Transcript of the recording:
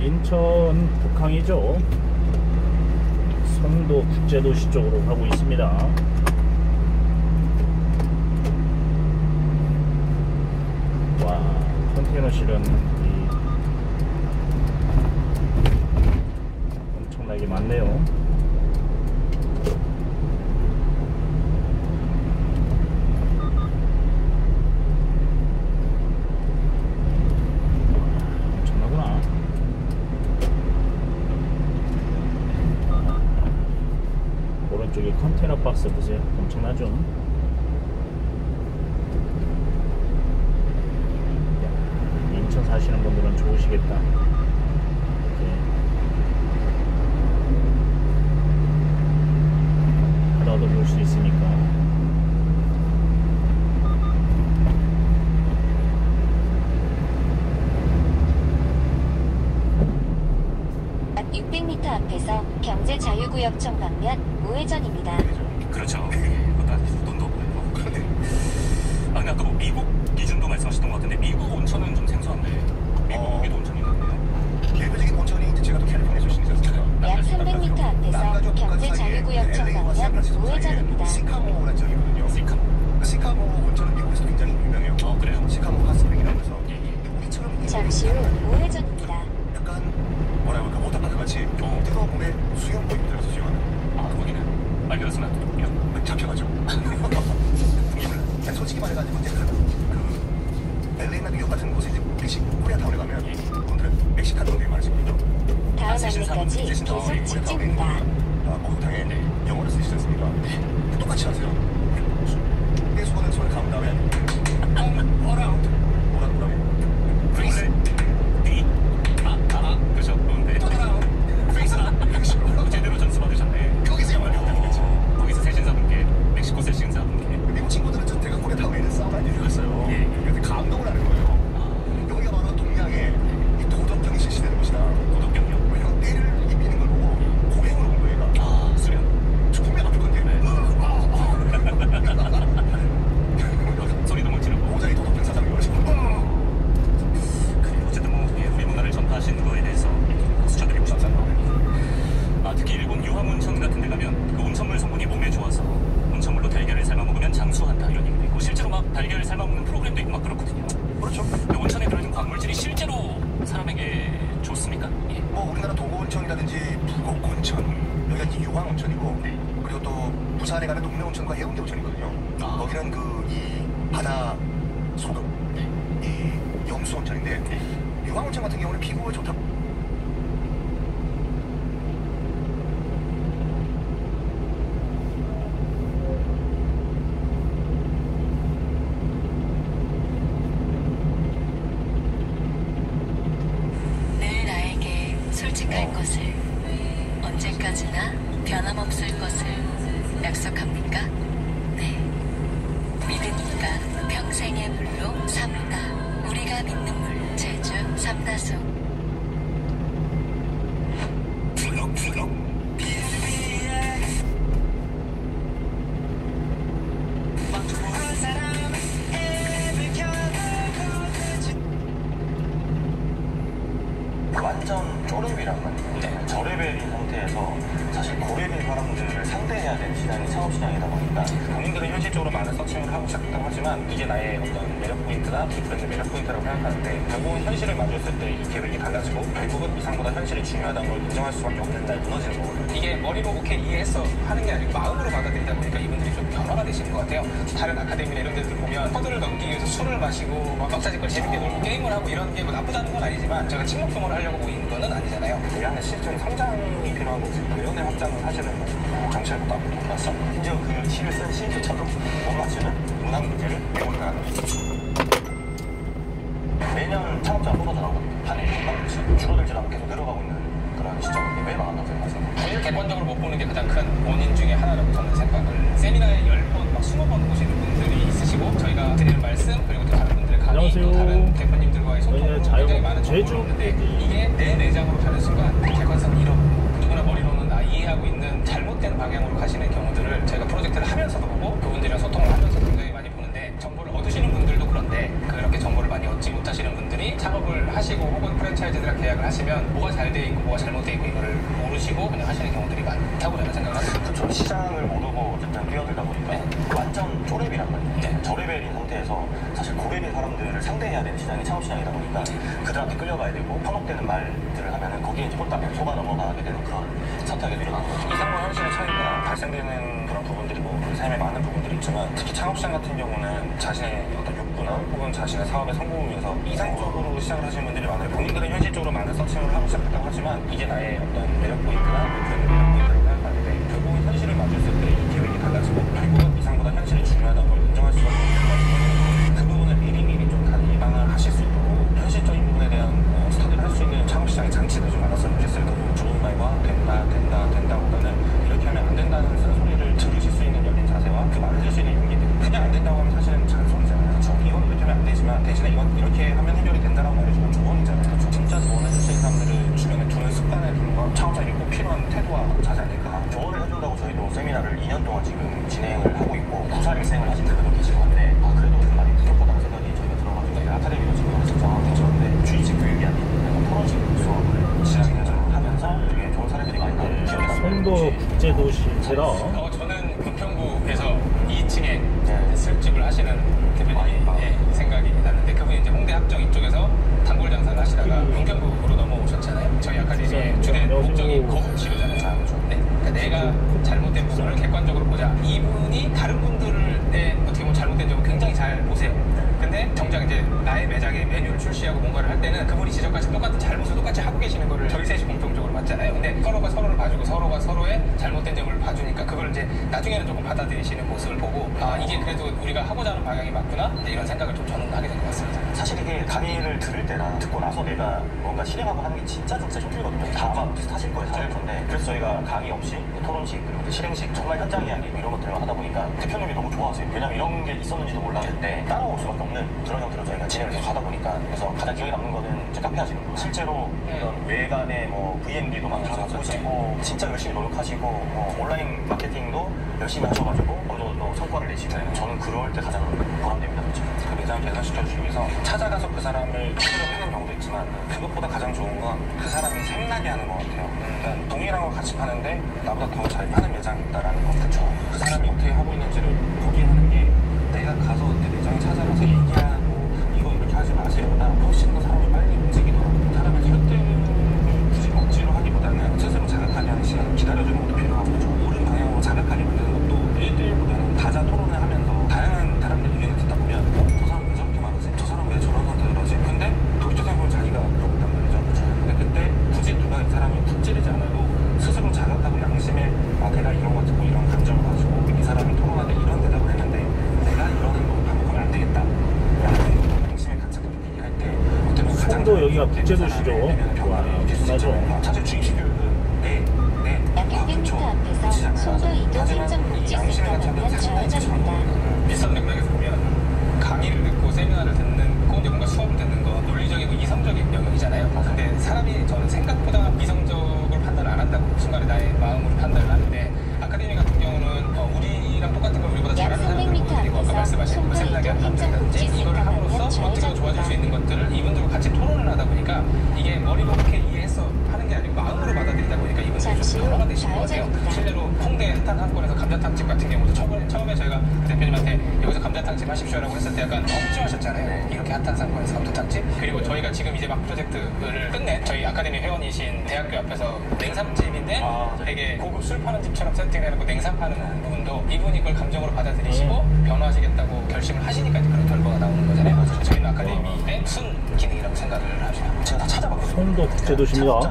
인천 북항이죠. 송도 국제도시 쪽으로 가고 있습니다. 와, 컨테이너실은 엄청나게 많네요. 오른쪽에 컨테이너 박스 보세요. 엄청나죠? 인천 사시는 분들은 좋으시겠다. 이렇게 바다도 볼 수 있으니까. 약 600m 앞에서 경제자유구역 정방면 우회전입니다. 그렇죠. 그것도 돈도 없고요. 그런데 근데 아까 뭐 미국 기준도 말씀하셨던 것 같은데 미국 온천은 좀 생소한데 미국에도 온천이 있나요? 대표적인 온천이 제가 또 캘리포니아 출신이었어요. 약 300m 앞에서 경제자유구역 정방면 우회전입니다. 시카고라는 지역이거든요. 시카고 온천은 미국에서 굉장히 유명해요. 그래요? 시카고 핫스프링이라고 해서 우리처럼 잠시 후 우회전입니다. 약간 뭐라고 할까 워터파크 같이 뜨거운 몸에 수영복 입고 들어가서 수영하는. 거기는 알려서는 안 되고요. 잡혀가죠. 솔직히 말해가지고 이제 그 LA나 뉴욕 같은 곳에 이제 코리아타운에 가면 분들은 멕시칸 분들이 많으시거든요. 다음 안내까지 계속 직진입니다. 목욕탕에 영어를 쓰시지 않습니까? 똑같이 하세요. 떼수건은 손을 감은 다음에 어라운드 뭐라고 프리즈 그렇죠. 그런데 제대로 전수 받으셨네. 거기서 영어를 배웠다는 거죠. 거기서 세신사분께 멕시코 세신사분께 미국 친구들은 저 제가 코리아타운에 있는 사우나에 내려갔어요. 그래서 감동을 하는 거예요. 여기가 바로 동양의 이 도덕경이 실시되는 곳이다. 도덕경이요? 왜냐면 때를 입히는 걸 보고 고행으로 온 거예요. 수련. 분명 아플 건데. 소리도 못 지르고. 모자이 도덕경 사장이 그러시고. 어쨌든 뭐 우리 문화를 전파하신 거에 대해서 박수 쳐드리고 싶습니다. 특히 일본 유황온천 같은 데 가면 그 온천물 성분이 몸에 좋아서 온천물로 달걀을 삶아 먹으면 장수한다 이런 얘기도 있고 실제로 막 달걀을 삶아 먹는 프로그램도 있고 막 그렇거든요. 그렇죠. 근데 온천에 들어있는 광물질이 실제로 사람에게 좋습니까? 예. 뭐 우리나라 도고온천이라든지 부곡온천 여기가 이제 유황온천이고 그리고 또 부산에 가는 동래온천과 해운대 온천이거든요. 거기는 그 이 바다 소금 이 염수온천인데 유황온천 같은 경우는 피부에 좋다고. 늘 나에게 솔직할 것을 언제까지나 변함없을 것을 약속합니까? 네. 믿으니까 평생의 물로 삼다. 우리가 믿는 물 제주 삼다수. 완전 쪼레비란 말이에요. 저레벨인 상태에서 사실 고레벨 사람들을 상대해야 되는 시장이 창업시장이다 보니까 본인들은 현실적으로 많은 서칭을 하고 시작했다고 하지만 이게 나의 어떤 매력 포인트나 이 브랜드 매력 포인트라고 생각하는데 결국은 현실을 마주했을 때 이 계획이 달라지고 결국은 이상보다 현실이 중요하다는 걸 인정할 수밖에 없는 날 무너지는 거거든요. 이게 머리로 오케이 이해했어 하는 게 아니고 마음으로 받아들이다 보니까 이분들이 좀 변화가 되시는 것 같아요. 다른 아카데미나 이런 데들 보면 허들을 넘기 위해서 술을 마시고 막 막사지걸 재밌게 놀고 게임을 하고 이런 게 뭐 나쁘다는 건 아니지만 제가 친목소모를 하려고 모이는 거는 아니잖아요. 우리 안에 실제로 성장이 필요한 거지. 외연의 확장은 사실은 정치보다 맞죠? 심지어 그 시를 쓴 시인조차도 못 맞추는 문학 문제를 배우는 하는 매년 창업자가 뽑아들어간 겁니다. 한 1년 줄어들지 않고 계속 늘어가고 있는 그런 시점이 매일 많았다고 생각하세요. 본인을 객관적으로 못 보는 게 가장 큰 원인 중에 하나라고 저는 생각을. 세미나에 10번, 막 20번 보시는 분들이 있으시고 저희가 드리는 말씀 그리고 또 다른 분들의 강의 또 다른 대표님들과의 소통으로 굉장히 많은 정보를 얻는데 이게 내 내장으로 가는 순간 객관성을 잃어버리고 누구나 머리로는 나 이해하고 있는 잘못된 방향으로 가시는 경우들을 저희가 프로젝트를 하면서도 보고 그분들이랑 소통을 하면서도 굉장히 많이 보는데 정보를 얻으시는 분들도 그런데 그렇게 정보를 많이 얻지 못하시는 분들이 창업을 하시고 혹은 프랜차이즈들이랑 계약을 하시면 보면 뭐가 잘 돼 있고 뭐가 잘못돼 있고 이거를 모르시고 그냥 하시는 경우들이 많다고 저는 생각을 합니다. 그렇죠. 시장을 모르고 어쨌든 뛰어들다 보니까 완전 쪼레비란 말이에요. 네. 저레벨인 상태에서 사실 고레벨 사람들을 상대해야 되는 시장이 창업시장이다 보니까 그들한테 끌려가야 되고 현혹되는 말들을 하면은 거기에 이제 홀딱 속아 넘어가게 되는 그런 사태가 일어나는 거죠. 이상과 현실의 차이가 발생되는 그런 부분들이 뭐 우리 삶에 많은 부분들이 있지만 특히 창업시장 같은 경우는 자신의 어떤 욕구나 혹은 자신의 사업의 성공을 위해서 이상적으로 시작을 하시는 분들이 많아요. 본인들은 현실적으로 많은 서칭을 하고 시작했다고 하지만 이게 나의 어떤 매력 포인트나 그런 매력 포인트라고 생각하는데 결국은 현실을 맞았을 때 이 계획이 달라지고 결국은 이상보다 현실이 중요하다는 걸 인정할 수밖에 없는 거죠. 그 부분을 미리미리 좀 다 예방을 하실 수 있도록 현실적인 부분에 대한 스터디를 할 수 있는 창업시장의 장치를 좀 알았으면 좋겠어요. 너무 좋은 말과 된다보다는 이렇게 하면 안 된다는 소리를 들으실 수 있는 열린 자세와 그 말을 할 수 있는 용기들. 그냥 안 된다고 하면 사실은 잔소리잖아요. 그렇죠. 이건 이렇게 하면 안 되지만 대신에 이건 이렇게 하면 해결이 된다라고 말해주면 조언이잖아요. 그렇죠. 진짜 조언을 해줄 수 있는 사람들을 주변에 두는 습관을 두는 건 창업자에게 꼭 필요한 태도와 자세 아닐까. 조언을 해준다고 저희도 세미나를 2년 동안 지금 진행을 하고 있고 부사일생을 하신 분들도 계시고 한데 그래도 많이 부족하다는 생각이 저희가 들어가지고 아카데미로 지금 진짜 대처인데 주의식 교육이 아닌 토론식 수업을 진행을 하면서 되게 좋은 사례들이 많이 나오는 기억이 납니다. 송도 국제도시처럼 저는 부평구에서 2층에 술집을 하시는 대표님이 생각이 났는데 그분이 이제 홍대 합정 이쪽에서 단골 장사를 하시다가 부평구로 넘어오셨잖아요. 저희 아카데미의 주된 목적이 거부 치료잖아요. 네. 그러니까 내가 잘못된 부분을 객관적으로 보자. 이분이 다른 분들의 어떻게 보면 잘못된 점을 굉장히 잘 보세요. 근데 정작 이제 나의 매장에 메뉴를 출시하고 뭔가를 할 때는 그분이 지적하신 똑같은 잘못을 똑같이 하고 계시는 거를 저희 셋이 공통적으로 봤잖아요. 근데 서로가 서로를 봐주고 서로가 서로의 잘못된 점을 봐주니까 그걸 이제 나중에는 조금 받아들이시는 모습을 보고 아 이게 그래도 우리가 하고자 하는 방향이 맞구나 이런 생각을 좀 저는 하게 된 것 같습니다. 사실 이게 강의를 들을 때랑 듣고 나서 내가 뭔가 실행하고 하는 게 진짜 힘들거든요. 다 아마 비슷하실 거예요. 사실 건데 그래서 저희가 강의 없이 토론식 그리고 실행식 정말 현장 이야기 이런 것들을 하다 보니까 대표님이 너무 좋아하세요. 왜냐면 이런 게 있었는지도 몰랐는데 따라올 수밖에 없는 그런 형태로 저희가 진행을 계속 하다 보니까 그래서 가장 기억에 남는 거는 이제 카페 하시는 거 실제로 이런 외관의 뭐 VMD도 만들어보시고 진짜 열심히 노력하시고 뭐 온라인 마케팅도 열심히 하셔가지고 어느 정도 성과를 내시고 저는 그럴 때 가장 보람됩니다. 그 매장 개선시켜주기 위해서 찾아가서 그 사람을 하는 경우도 있지만 그것보다 가장 좋은 건 그 사람이 생나게 하는 것 같아요. 그러니까 동일한 걸 같이 파는데 나보다 더 잘 파는 매장이 있다라는 거. 그렇죠. 그 사람이 어떻게 하고 있는지를 보게 하는 게 내가 가서 내 매장에 찾아가서 얘기하고 이거 이렇게 하지 마세요보다 훨씬 더 사람이 빨리 움직이더라고요. 사람을 설득을 굳이 억지로 하기보다는 스스로 자극하게 하는 시간을 기다려주는 것도 필요하고 옳은 방향으로 자극하게 만드는 것도 1대1보다는 다자 토론을 하면서 다양한 사람들 의견을 듣다 보면 저 사람 왜 저렇게 말하지? 저 사람 왜 저런 선택을 하지? 근데 돌이켜 생각하면 자기가 그러고 있단 말이죠. 근데 그때 굳이 누가 이 사람이 푹 찌르지 않아도 스스로 자각하고 양심에 아 내가 이런 거 듣고 이런 감정을 가지고 이 사람이 토론할 때 이런 대답을 했는데 내가 이런 행동을 반복하면 안 되겠다 라는 양심에 가책을 얘기할 때 어떻게 보면 가장 송도 여기가 국제도시죠. 와, 엄청나죠. 사실 주의식 교육은 약 100m 앞에서 송도 이동행정복지센터 방면 좌회전입니다. 비슷한 맥락에서 보면 강의를 듣고 세미나를 듣는 꼭 이제 뭔가 수업을 듣는 거 논리적이고 이성적인 영역이잖아요. 근데 사람이 저는 생각보다 이성적으로 판단을 안 한다고 순간에 나의 마음으로 판단을 하는데 아카데미 같은 경우는 우리랑 똑같은 걸 우리보다 약 잘하는 사람들을 300m 보여드리고 아까 말씀하신 앞에서 그 세미나의 한 방식이라든지 이거를 함으로써 어떻게 좋아질 수 있는 것들을 이분들과 같이 토론을 하다 보니까 이게 머리로 이렇게 이해해서 하는 게 아니고 마음으로 받아들이다 보니까 이분들이 좀 변화가 되시는 것 같아요. 실제로 홍대 핫한 상권에서 감자탕집 같은 경우도 처음에 저희가 대표님한테 여기서 감자탕집 하십시오라고 했을 때 약간 걱정하셨잖아요. 이렇게 핫한 상권에서 감자탕집. 그리고 저희가 지금 이제 막 프로젝트를 끝낸 저희 아카데미 회원이신 대학교 앞에서 냉삼집인데 되게 고급 술 파는 집처럼 세팅해놓고 냉삼 파는 부분도 이분이 그걸 감정으로 받아들이시고 변화하시겠다고 결심을 하시니까 이제 그런 결과가 나오는 거잖아요. 저희는 아카데미의 순 기능이라고 생각을 합니다. 제가 다 찾아봤거든요. 송도 국제도시입니다.